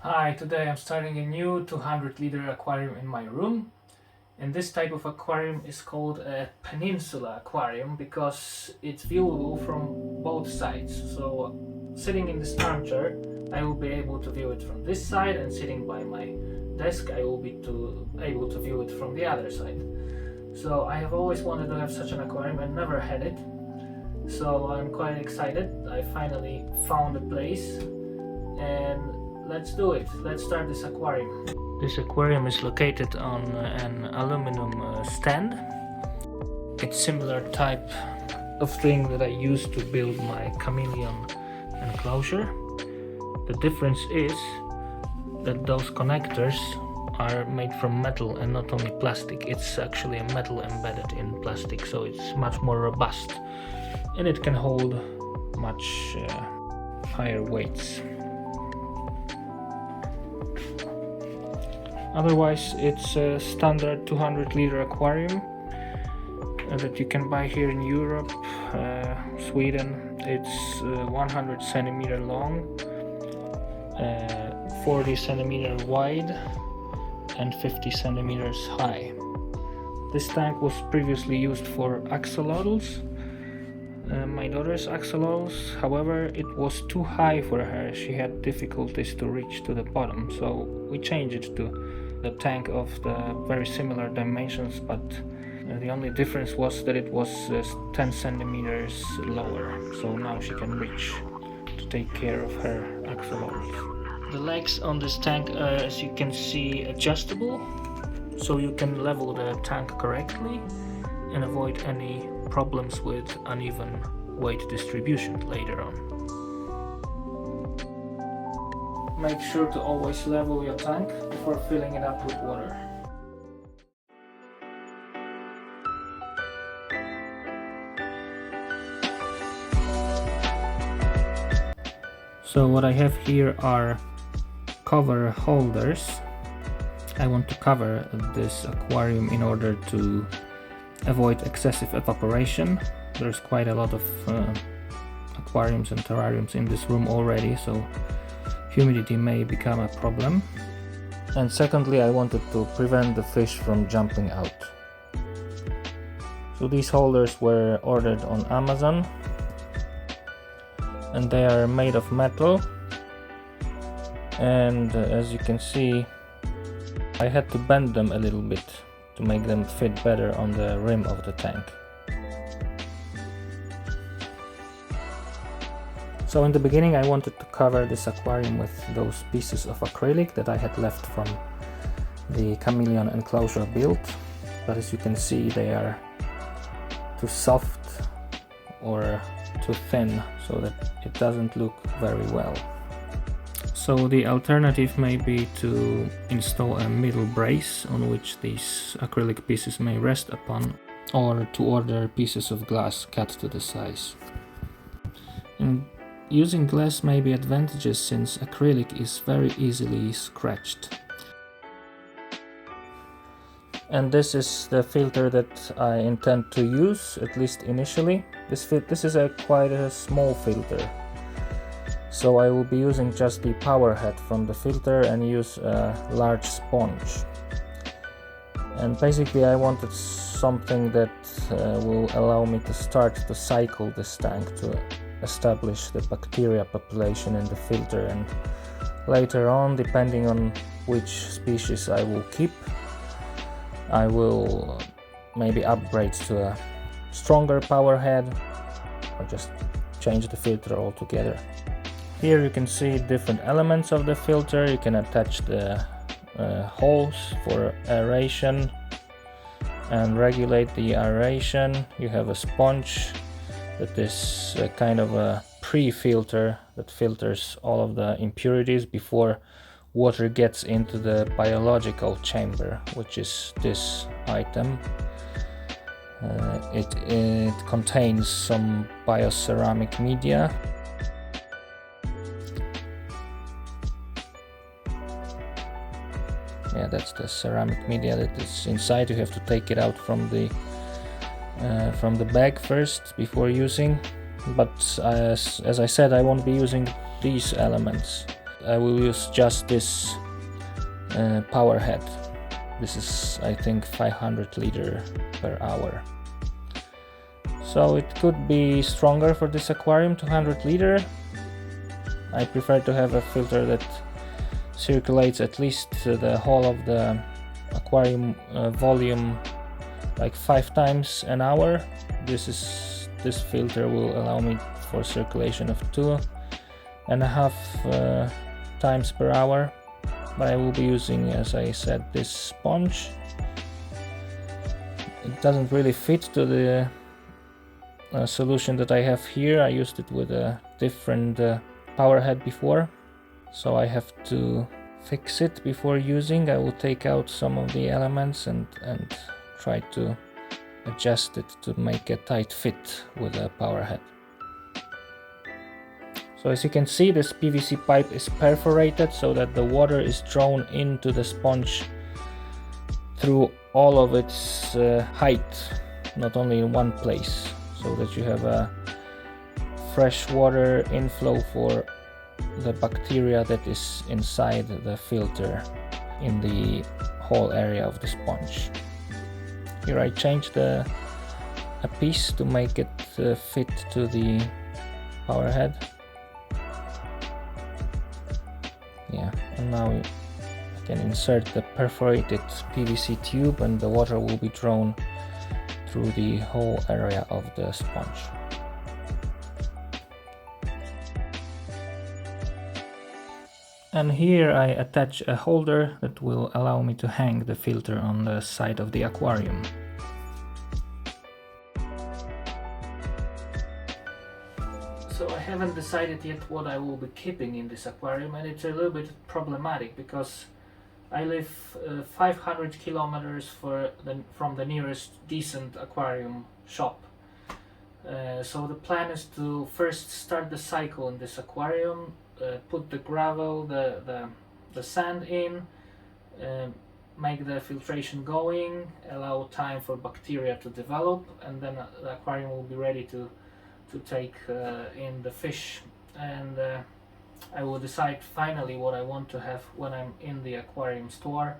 Hi, today I'm starting a new 200-liter aquarium in my room. And this type of aquarium is called a peninsula aquarium because it's viewable from both sides. So sitting in this armchair, I will be able to view it from this side, and sitting by my desk, I will be able to view it from the other side. So I have always wanted to have such an aquarium and never had it. So I'm quite excited. I finally found a place, and let's do it. Let's start this aquarium. This aquarium is located on an aluminum stand. It's similar type of thing that I used to build my chameleon enclosure. The difference is that those connectors are made from metal and not only plastic. It's actually a metal embedded in plastic, so it's much more robust and it can hold much higher weights. Otherwise, it's a standard 200-liter aquarium that you can buy here in Europe, Sweden. It's 100 centimeter long, 40 centimeter wide, and 50 centimeters high. This tank was previously used for axolotls, my daughter's axolotls. However, it was too high for her. She had difficulties to reach to the bottom, so we changed it to the tank of the very similar dimensions, but the only difference was that it was 10 centimeters lower, so now she can reach to take care of her axolotls. The legs on this tank are, as you can see, adjustable, so you can level the tank correctly and avoid any problems with uneven weight distribution later on. Make sure to always level your tank before filling it up with water. So what I have here are cover holders. I want to cover this aquarium in order to avoid excessive evaporation. There's quite a lot of aquariums and terrariums in this room already, so humidity may become a problem. And secondly, I wanted to prevent the fish from jumping out. So these holders were ordered on Amazon, and they are made of metal, and as you can see, I had to bend them a little bit to make them fit better on the rim of the tank. So in the beginning I wanted to cover this aquarium with those pieces of acrylic that I had left from the chameleon enclosure build, but as you can see, they are too soft or too thin, so that it doesn't look very well. So the alternative may be to install a middle brace on which these acrylic pieces may rest upon, or to order pieces of glass cut to the size. And using glass may be advantageous since acrylic is very easily scratched. And this is the filter that I intend to use, at least initially. This is quite a small filter, so I will be using just the power head from the filter and use a large sponge. And basically I wanted something that will allow me to start to cycle this tank to establish the bacteria population in the filter, and later on, depending on which species I will keep, I will maybe upgrade to a stronger power head or just change the filter altogether. Here you can see different elements of the filter. You can attach the holes for aeration and regulate the aeration. You have a sponge that is a kind of a pre-filter that filters all of the impurities before water gets into the biological chamber, which is this item. It contains some bioceramic media. Yeah, that's the ceramic media that is inside. You have to take it out from the bag first before using. But as I said, I won't be using these elements. I will use just this power head. This is, I think, 500 liter per hour. So it could be stronger for this aquarium, 200 liter. I prefer to have a filter that circulates at least the whole of the aquarium volume like 5 times an hour. This filter will allow me for circulation of 2.5 times per hour, but I will be using, as I said, this sponge. It doesn't really fit to the solution that I have here. I used it with a different power head before, so I have to fix it before using. I will take out some of the elements and try to adjust it to make a tight fit with a power head. So as you can see, this PVC pipe is perforated so that the water is drawn into the sponge through all of its height, not only in one place, so that you have a fresh water inflow for the bacteria that is inside the filter in the whole area of the sponge. Here I changed a piece to make it fit to the power head. Yeah, and now I can insert the perforated PVC tube and the water will be drawn through the whole area of the sponge. And here I attach a holder that will allow me to hang the filter on the side of the aquarium. So I haven't decided yet what I will be keeping in this aquarium, and it's a little bit problematic because I live 500 kilometers from the nearest decent aquarium shop. So the plan is to first start the cycle in this aquarium, put the gravel, the sand in, make the filtration going, allow time for bacteria to develop, and then the aquarium will be ready to take in the fish, and I will decide finally what I want to have when I'm in the aquarium store,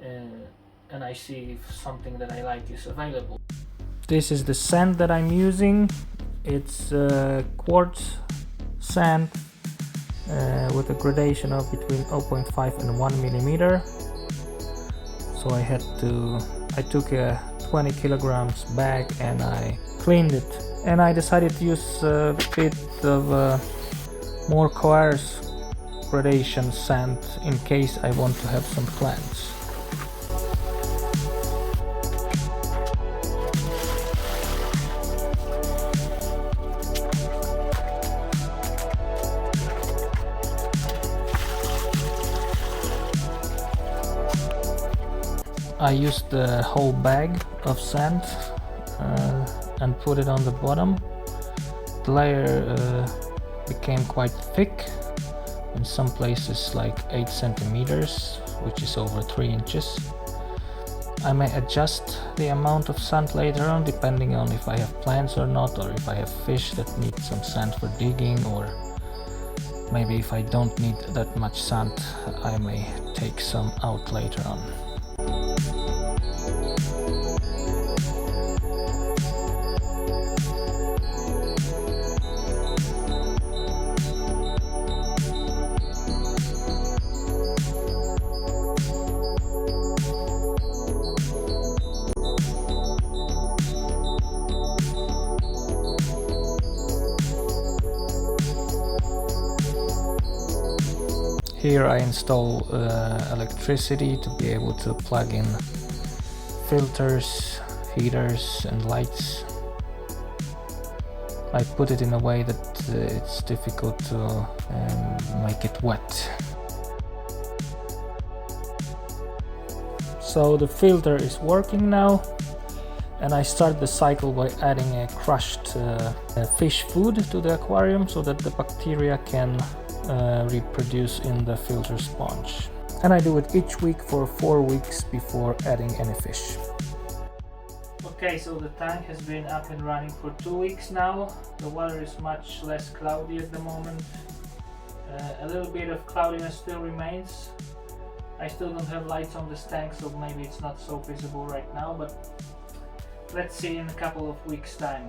and I see if something that I like is available. This is the sand that I'm using. It's quartz sand with a gradation of between 0.5 and 1 millimeter. So I took a 20 kilograms bag and I cleaned it, and I decided to use a bit of more coarse gradation sand in case I want to have some plants. I used the whole bag of sand and put it on the bottom. The layer became quite thick, in some places like 8 centimeters, which is over 3 inches. I may adjust the amount of sand later on depending on if I have plants or not, or if I have fish that need some sand for digging, or maybe if I don't need that much sand I may take some out later on. Here I install electricity to be able to plug in filters, heaters and lights. I put it in a way that it's difficult to make it wet. So the filter is working now, and I start the cycle by adding a crushed fish food to the aquarium so that the bacteria can reproduce in the filter sponge. And I do it each week for 4 weeks before adding any fish. Okay, so the tank has been up and running for 2 weeks now. The water is much less cloudy at the moment, A little bit of cloudiness still remains. I still don't have lights on this tank, so maybe it's not so visible right now, but let's see in a couple of weeks time.